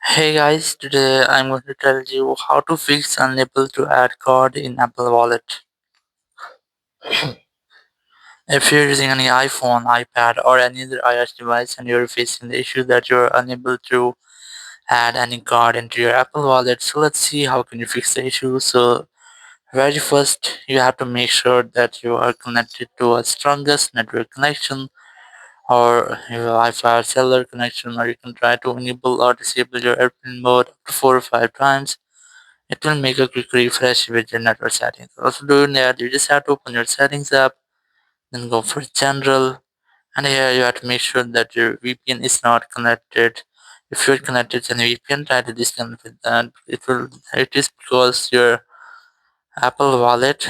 Hey guys, today I'm going to tell you how to fix unable to add card in Apple Wallet. If you're using any iPhone, iPad or any other iOS device and you're facing the issue that you're unable to add any card into your Apple Wallet, so let's see how can you fix the issue. So very first you have to make sure that you are connected to a strongest network connection or your Wi-Fi or cellular connection, or you can try to enable or disable your airplane mode up to 4 or 5 times. It will make a quick refresh with your network settings. Also doing that, you just have to open your settings app, then go for general, and here you have to make sure that your VPN is not connected. If you're connected to any VPN, try to disconnect with that. It is because your Apple Wallet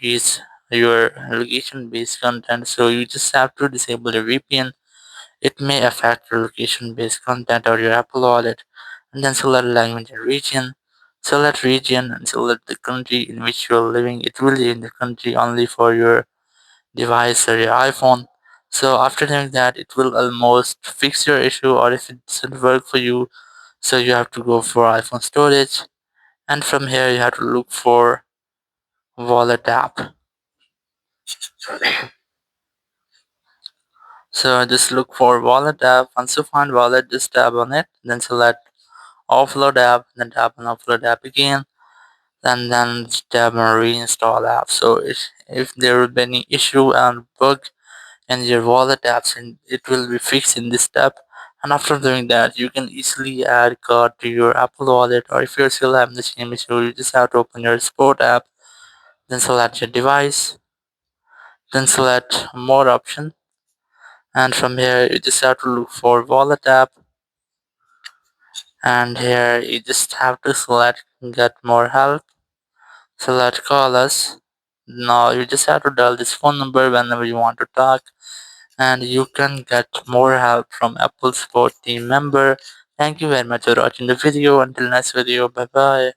is your location based content, so you just have to disable your VPN. It may affect your location-based content or your Apple Wallet, and then select language and region. Select region and select the country in which you're living. It will be in the country only for your device or your iPhone. So after doing that, it will almost fix your issue, or if it doesn't work for you, so you have to go for iPhone storage, and from here you have to look for wallet app. So just look for wallet app. Once you find wallet, just tap on it, then select offload app, then tap on offload app again, and then tap on reinstall app. So if there will be any issue and bug in your wallet apps, and it will be fixed in this step. And after doing that, you can easily add card to your Apple Wallet, or if you're still having the same issue, you just have to open your Sport app, then select your device, then select more option, and from here you just have to look for wallet app, and here you just have to select get more help. Select call us. Now you just have to dial this phone number whenever you want to talk, and you can get more help from Apple Support team member. Thank you very much for watching the video. Until next video, bye bye.